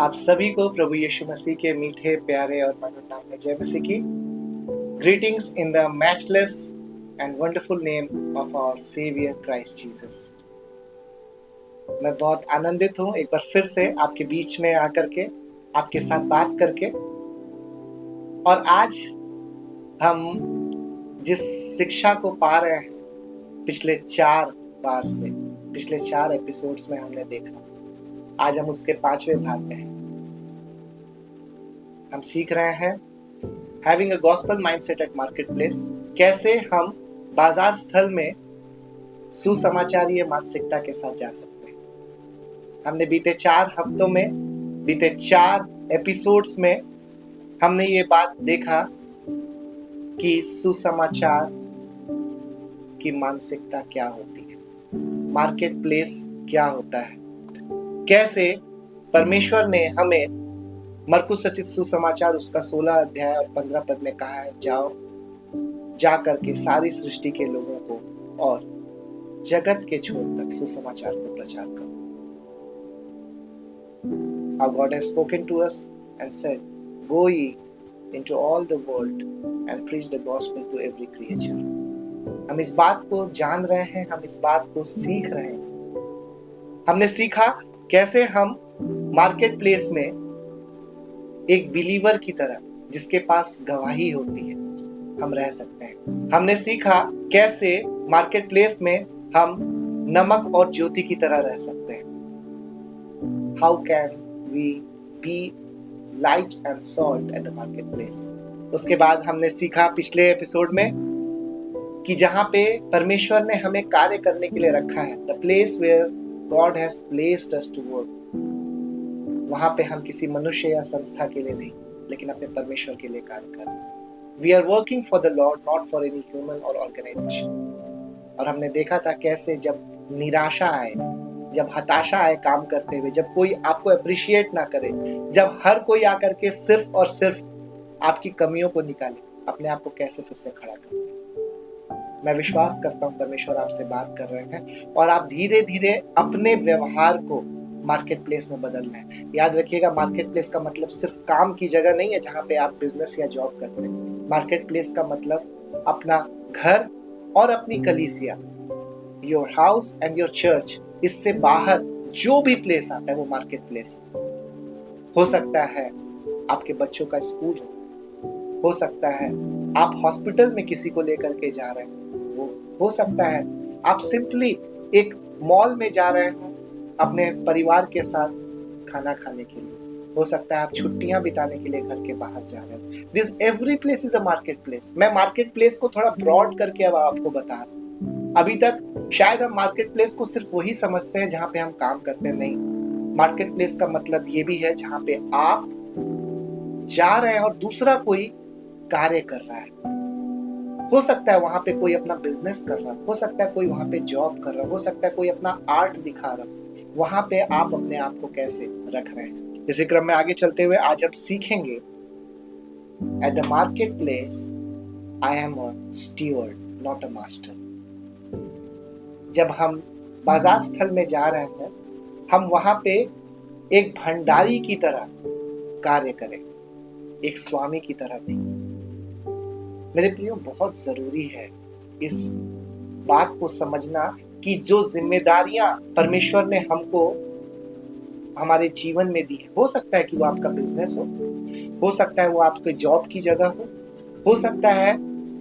आप सभी को प्रभु यीशु मसीह के मीठे प्यारे और मधुर नाम में जय मसीह की। Greetings in the matchless and wonderful name of our saviour Christ Jesus. मैं बहुत आनंदित हूँ एक बार फिर से आपके बीच में आकर के आपके साथ बात करके। और आज हम जिस शिक्षा को पा रहे हैं पिछले 4 एपिसोड्स में हमने देखा, आज हम उसके 5वें भाग में हैं। हम सीख रहे हैं having a gospel mindset eight market place, कैसे हम बाजार स्थल में सुसमाचारीय मानसिकता के साथ जा सकते हैं। हमने बीते 4 हफ्तों में, बीते 4 एपिसोड्स में हमने ये बात देखा कि सुसमाचार की मानसिकता क्या होती है, मार्केट प्लेस क्या होता है, कैसे परमेश्वर ने हमें मरकुस रचित सुसमाचार उसका 16 अध्याय और 15 पद में कहा है, जाओ जा करके सारी सृष्टि के लोगों को और जगत के छोर तक सुसमाचार को प्रचार करो। How God has spoken to us and said, go ye into all the world and preach the gospel to every creature. हम इस बात को जान रहे हैं, हम इस बात को सीख रहे हैं। हमने सीखा कैसे हम मार्केट प्लेस में एक बिलीवर की तरह जिसके पास गवाही होती है हम रह सकते हैं। हमने सीखा कैसे मार्केट प्लेस में हम नमक और ज्योति की तरह रह सकते हैं। How can we be light and salt at the marketplace? उसके बाद हमने सीखा पिछले एपिसोड में कि जहां पे परमेश्वर ने हमें कार्य करने के लिए रखा है, the place where God has placed us to work, वहां पे हम किसी मनुष्य या संस्था के लिए नहीं लेकिन अपने परमेश्वर के लिए कार्य कर रहे हैं। We are working for the Lord, not for any human or organization. और हमने देखा था कैसे जब निराशा आए, जब हताशा आए काम करते हुए, जब कोई आपको अप्रिशिएट ना करे, जब हर कोई आकर के सिर्फ और सिर्फ आपकी कमियों को निकाले, अपने आप को कैसे फिर से खड़ा करते हैं। मैं विश्वास करता हूँ परमेश्वर आपसे बात कर रहे हैं और आप धीरे धीरे अपने व्यवहार को मार्केट प्लेस में बदल रहे हैं। याद रखिएगा, मार्केट प्लेस का मतलब सिर्फ काम की जगह नहीं है जहाँ पे आप बिजनेस या जॉब करते हैं। मार्केट प्लेस का मतलब अपना घर और अपनी कलीसिया, your house and your church, इससे बाहर जो भी प्लेस आता है वो मार्केट प्लेस हो सकता है। आपके बच्चों का स्कूल हो सकता है आप हॉस्पिटल में किसी को लेकर के जा रहे हैं, वो हो सकता है आप सिंपली एक मॉल में जा रहे हो अपने परिवार के साथ खाना खाने के लिए, हो सकता है आप छुट्टियां बिताने के लिए घर के बाहर जा रहे हो। This every place is a market place. मैं मार्केट प्लेस को थोड़ा ब्रॉड करके अब आपको बता रहा हूं। अभी तक शायद हम मार्केट प्लेस को सिर्फ वही समझते हैं जहां पे हम काम करते हैं। नहीं, मार्केट प्लेस का मतलब ये भी है जहां पे आप जा रहे हैं और दूसरा कोई कार्य कर रहा है। हो सकता है वहां पे कोई अपना बिजनेस कर रहा है, हो सकता है कोई वहां पे जॉब कर रहा है, हो सकता है कोई अपना आर्ट दिखा रहा है। वहां पे आप अपने आप को कैसे रख रहे हैं। इसी क्रम में आगे चलते हुए आज हम सीखेंगे, at the market place I am a steward not a master. जब हम बाजार स्थल में जा रहे हैं, हम वहां पे एक भंडारी की तरह कार्य करें, एक स्वामी की तरह नहीं। मेरे प्रियो, बहुत जरूरी है इस बात को समझना कि जो जिम्मेदारियां परमेश्वर ने हमको हमारे जीवन में दी है, हो सकता है कि वो आपका बिजनेस हो सकता है वो आपके जॉब की जगह हो सकता है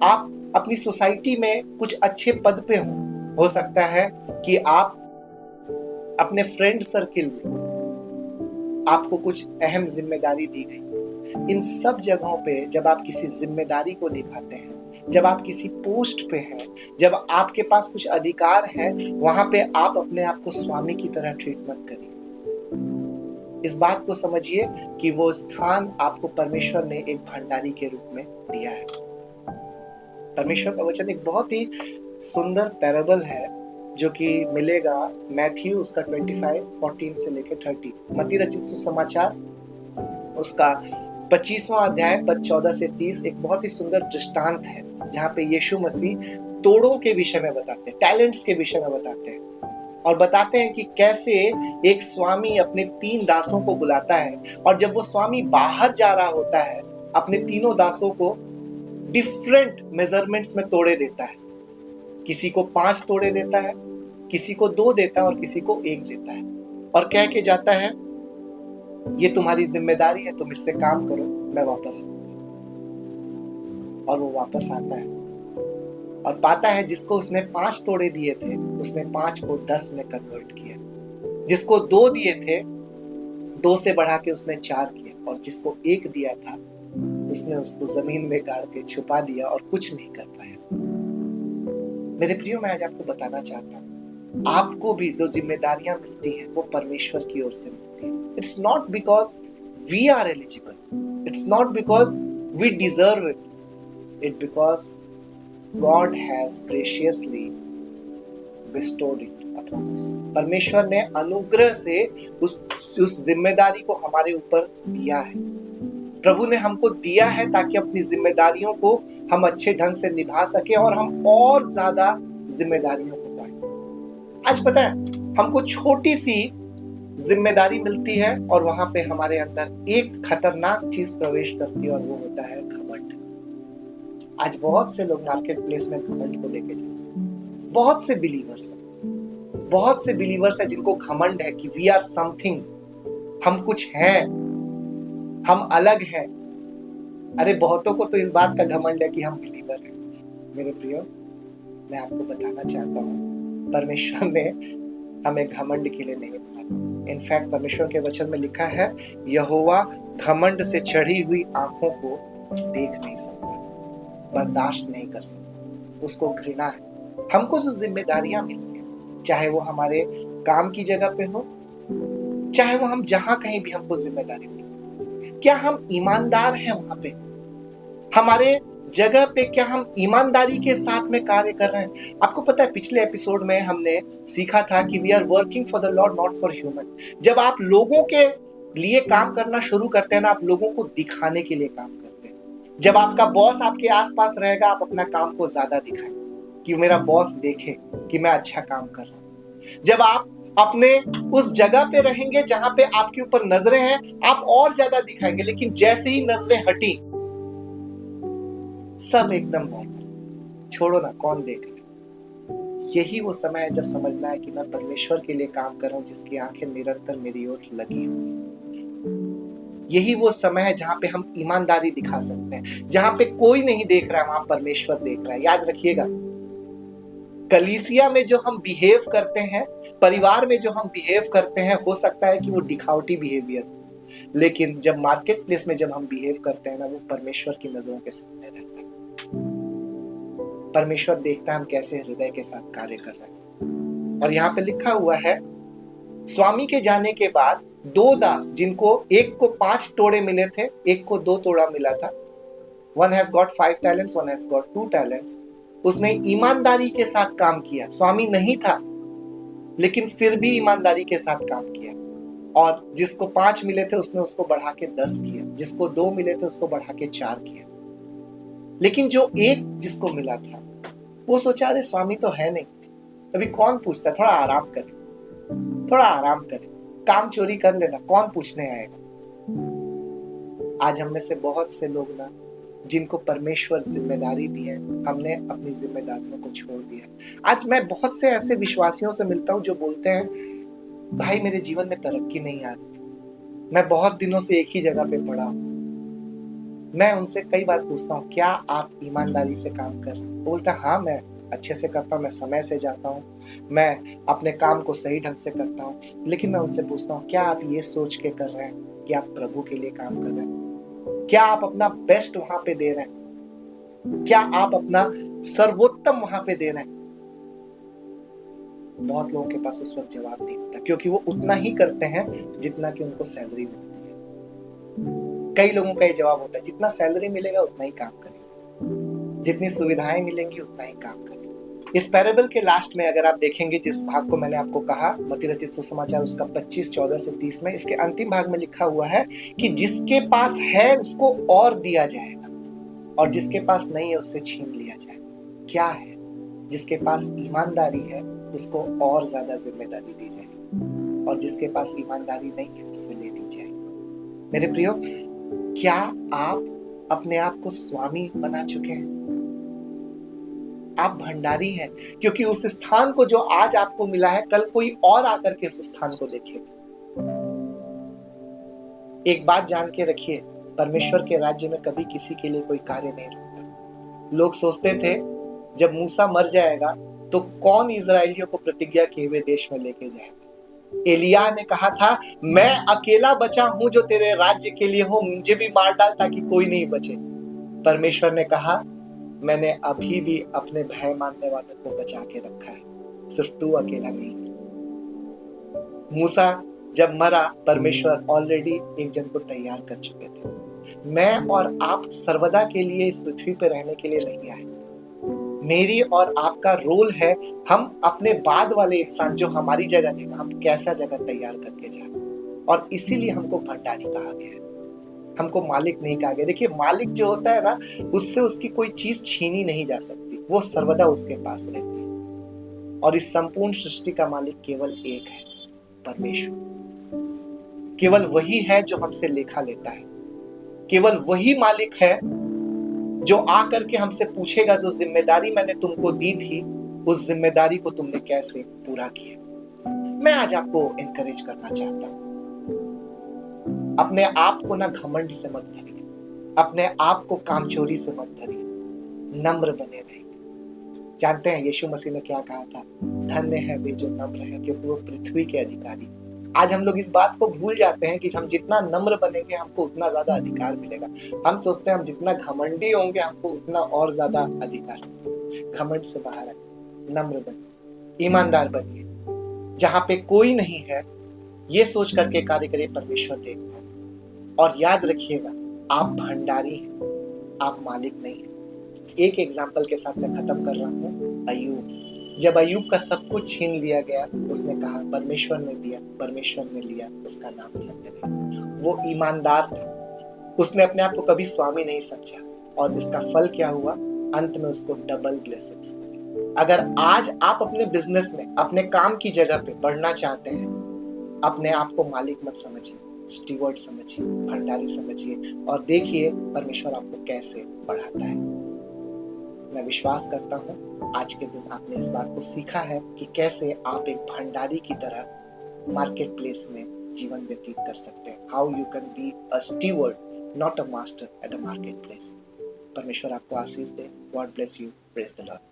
आप अपनी सोसाइटी में कुछ अच्छे पद पे हो सकता है कि आप अपने फ्रेंड सर्किल में आपको कुछ अहम जिम्मेदारी दी गई। इन सब जगहों पे जब आप किसी जिम्मेदारी को निभाते हैं, जब आप किसी पोस्ट पे हैं, जब आपके पास कुछ अधिकार है, वहां पे आप अपने आप को स्वामी की तरह ट्रीट मत करिए। इस बात को समझिए कि वो स्थान आपको परमेश्वर ने एक भंडारी के रूप में दिया है। परमेश्वर का वचन एक बहुत ही सुंदर पैराबल है जो कि मिलेगा मैथ्यू उसका 25:14 से लेकर 30, मत्ती रचित सुसमाचार उसका 25वां अध्याय पद 14 से 30 एक बहुत ही सुंदर दृष्टांत है जहाँ पे यीशु मसीह तोड़ों के विषय में बताते हैं, टैलेंट्स के विषय में बताते हैं। और बताते हैं कि कैसे एक स्वामी अपने 3 दासों को बुलाता है, और जब वो स्वामी बाहर जा रहा होता है अपने तीनों दासों को डिफरेंट मेजरमेंट्स में तोड़े देता है। किसी को 5 तोड़े देता है, किसी को 2 देता है और किसी को 1 देता है, और कह के जाता है ये तुम्हारी जिम्मेदारी है, तुम इससे काम करो, मैं वापस आऊंगा। और वो वापस आता है और पाता है जिसको उसने 5 तोड़े दिए थे उसने 5 को 10 में कन्वर्ट किया, जिसको 2 दिए थे 2 से बढ़ा के उसने 4 किया, और जिसको 1 दिया था उसने उसको जमीन में गाड़ के छुपा दिया और कुछ नहीं कर पाया। मेरे प्रियो, मैं आज आपको बताना चाहता हूँ, आपको भी जो जिम्मेदारियां मिलती हैं वो परमेश्वर की ओर से मिलती है। It's not because we are eligible, it's not because we deserve it, it because God has graciously bestowed it upon us। परमेश्वर ने अनुग्रह से उस जिम्मेदारी को हमारे ऊपर दिया है। प्रभु ने हमको दिया है ताकि अपनी जिम्मेदारियों को हम अच्छे ढंग से निभा सके और हम और ज्यादा जिम्मेदारियों को पाएं। आज पता है, हमको छोटी सी जिम्मेदारी मिलती है और वहां पे हमारे अंदर एक खतरनाक चीज प्रवेश करती है, और वो होता है घमंड। आज बहुत से लोग मार्केट प्लेस में घमंड को लेके जाते हैं। बहुत से बिलीवर्स हैं जिनको घमंड है कि वी आर समथिंग, हम कुछ हैं, हम अलग हैं। अरे बहुतों को तो इस बात का घमंड है कि हम बिलीवर हैं। मेरे प्रियो, मैं आपको बताना चाहता हूँ, परमेश्वर ने हमें घमंड के लिए नहीं बनाया। इनफैक्ट परमेश्वर के वचन में लिखा है, यहोवा घमंड से चढ़ी हुई आंखों को देख नहीं सकता, बर्दाश्त नहीं कर सकता, उसको घृणा है। हमको जो जिम्मेदारियां मिली हैं, चाहे वो हमारे काम की जगह पे हो, चाहे वो हम जहां कहीं भी हमको जिम्मेदारी मिली, क्या हम ईमानदार हैं वहां पे? हमारे जगह पे क्या हम ईमानदारी के साथ में कार्य कर रहे हैं? आपको पता है, पिछले एपिसोड में हमने सीखा था कि we are working for the Lord, not for human. जब आप लोगों के लिए काम करना शुरू करते हैं ना, आप लोगों को दिखाने के लिए काम करते हैं। जब आपका बॉस आपके आसपास रहेगा, आप अपना काम को ज्यादा दिखाएंगे कि मेरा बॉस देखे कि मैं अच्छा काम कर रहा हूं। जब आप अपने उस जगह पे रहेंगे जहां पे आपके ऊपर नजरें हैं, आप और ज्यादा दिखाएंगे। लेकिन जैसे ही नजरें हटी, सब एकदम नॉर्मल, छोड़ो ना, कौन देख रहा। यही वो समय है जब समझना है कि मैं परमेश्वर के लिए काम कर रहा हूं, जिसकी आंखें निरंतर मेरी ओर लगी हुई। यही वो समय है जहां पे हम ईमानदारी दिखा सकते हैं, जहां पे कोई नहीं देख रहा है, वहां परमेश्वर देख रहा है। याद रखिएगा, कलीसिया में जो हम बिहेव करते हैं, परिवार में जो हम बिहेव करते हैं, हो सकता है कि वो दिखावटी बिहेवियर, लेकिन जब मार्केट प्लेस में जब हम बिहेव करते हैं ना, वो परमेश्वर की नजरों के सामने रहता है। परमेश्वर देखता है हम कैसे हृदय के साथ कार्य कर रहे हैं। और यहाँ पे लिखा हुआ है, स्वामी के जाने के बाद 2 दास, जिनको एक को 5 तोड़े मिले थे, एक को 2 तोड़ा मिला था, one has got 5 talents, one has got 2 talents, उसने ईमानदारी के साथ काम किया। स्वामी नहीं था, लेकिन फिर भी ईमानदारी के साथ काम किया। और जिसको 5 मिले थे उसने उसको बढ़ा के 10 किया, जिसको 2 मिले थे उसको बढ़ा के 4 किया। लेकिन जो 1 जिसको मिला था, वो सोचा अरे स्वामी तो है नहीं, अभी कौन पूछता, थोड़ा आराम करे, काम चोरी कर लेना, कौन पूछने आएगा। आज हम में से बहुत से लोग ना, जिनको परमेश्वर जिम्मेदारी दी है, हमने अपनी जिम्मेदारियों को छोड़ दिया। आज मैं बहुत से ऐसे विश्वासियों से मिलता हूं जो बोलते हैं, भाई मेरे जीवन में तरक्की नहीं आ रही, मैं बहुत दिनों से एक ही जगह पे पड़ा हूं। मैं उनसे कई बार पूछता हूं, क्या आप ईमानदारी से काम कर रहे हैं? बोलता है, हाँ मैं अच्छे से करता हूं, मैं समय से जाता हूं, मैं अपने काम को सही ढंग से करता हूं। लेकिन मैं उनसे पूछता हूं, क्या आप ये सोच के कर रहे हैं कि आप प्रभु के लिए काम कर रहे हैं? क्या आप अपना बेस्ट वहां पे दे रहे हैं? क्या आप अपना सर्वोत्तम वहां पे दे रहे हैं? बहुत लोगों के पास उस वक्त जवाब नहीं होता, क्योंकि वो उतना ही करते हैं जितना कि उनको सैलरी मिलती है। कई लोगों का ये जवाब होता है, जितना सैलरी मिलेगा उतना ही काम करेंगे, जितनी सुविधाएं मिलेंगी उतना ही काम करेंगे। इस पैरेबल के लास्ट में अगर आप देखेंगे, जिस भाग को मैंने आपको कहा, मत्ती रचित सुसमाचार उसका 25:14 से 30 में, इसके अंतिम भाग में लिखा हुआ है कि जिसके पास है उसको और दिया जाएगा, और जिसके पास नहीं है उससे छीन लिया जाएगा। क्या है? जिसके पास ईमानदारी है उसको और ज्यादा जिम्मेदारी दी जाएगी, और जिसके पास ईमानदारी नहीं है उससे ले ली जाएगी। मेरे प्रियो, क्या आप अपने आप को स्वामी बना चुके हैं? आप भंडारी हैं, क्योंकि उस स्थान को जो आज आपको मिला है कल कोई और आकर के उस स्थान को देखेगा। एक बात जान के रखिए, परमेश्वर के राज्य में कभी किसी के लिए कोई कार्य नहीं रुकता। लोग सोचते थे जब मूसा मर जाएगा तो कौन इजरायलियों को प्रतिज्ञा किए हुए देश में लेके जाएगा। एलिया ने कहा था, मैं अकेला बचा हूं जो तेरे राज्य के लिए हूं, मुझे भी मार डाल ताकि कोई नहीं बचे। परमेश्वर ने कहा, मैंने अभी भी अपने भय मानने वालों को बचा के रखा है, सिर्फ तू अकेला नहीं। मूसा जब मरा, परमेश्वर ऑलरेडी एक जन को तैयार कर चुके थे। मैं और आप सर्वदा के लिए इस पृथ्वी पर रहने के लिए नहीं आए। मेरी और आपका रोल है, हम अपने बाद वाले इंसान जो हमारी जगह लेगा, हम कैसा जगह तैयार करके जाए। और इसीलिए हमको भंडारी कहा गया है, हमको मालिक नहीं कहा गया। देखिए, मालिक जो होता है ना, उससे उसकी कोई चीज छीनी नहीं जा सकती, वो सर्वदा उसके पास रहती है। और इस संपूर्ण सृष्टि का मालिक केवल एक है, परमेश्वर। केवल वही है जो हमसे लेखा लेता है। केवल वही मालिक है जो आकर के हमसे पूछेगा, जो जिम्मेदारी मैंने तुमको दी थी उस जिम्मेदारी को तुमने कैसे पूरा किया। मैं आज आपको एनकरेज करना चाहता हूं, अपने आप को ना घमंड से मत भरिए, अपने आप को कामचोरी से मत भरिए, नम्र बने रहिए। जानते हैं यीशु मसीह ने क्या कहा था? धन्य है वे जो नम्र है, क्योंकि वो पृथ्वी के अधिकारी। आज हम लोग इस बात को भूल जाते हैं कि हम जितना नम्र बनेंगे हमको उतना ज्यादा अधिकार मिलेगा। हम सोचते हैं हम जितना घमंडी होंगे हमको उतना और ज्यादा अधिकार। घमंड से बाहर आए, नम्र बनिए, ईमानदार बनिए। जहां पे कोई नहीं है ये सोच करके कार्य करिए, परमेश्वर देख रहा है। और याद रखिएगा, आप भंडारी हैं, आप मालिक नहीं हैं। एक एग्जाम्पल के साथ मैं खत्म कर रहा हूँ। अय्यूब, जब अय्यूब का सब कुछ छीन लिया गया, उसने कहा परमेश्वर ने दिया, परमेश्वर ने लिया, उसका नाम धन्य रहे। वो ईमानदार था, उसने अपने आप को कभी स्वामी नहीं समझा। और इसका फल क्या हुआ? अंत में उसको डबल ब्लेसिंग्स मिली। अगर आज आप अपने बिजनेस में, अपने काम की जगह पे बढ़ना चाहते हैं, अपने आप को मालिक मत समझिए, स्टीवर्ड समझिए, भंडारी समझिए, और देखिए परमेश्वर आपको कैसे बढ़ाता है। मैं विश्वास करता हूं आज के दिन आपने इस बात को सीखा है कि कैसे आप एक भंडारी की तरह मार्केट प्लेस में जीवन व्यतीत कर सकते हैं। How you can be a steward, not a master at a market place. परमेश्वर आपको आशीष दे। God bless you. Praise the Lord.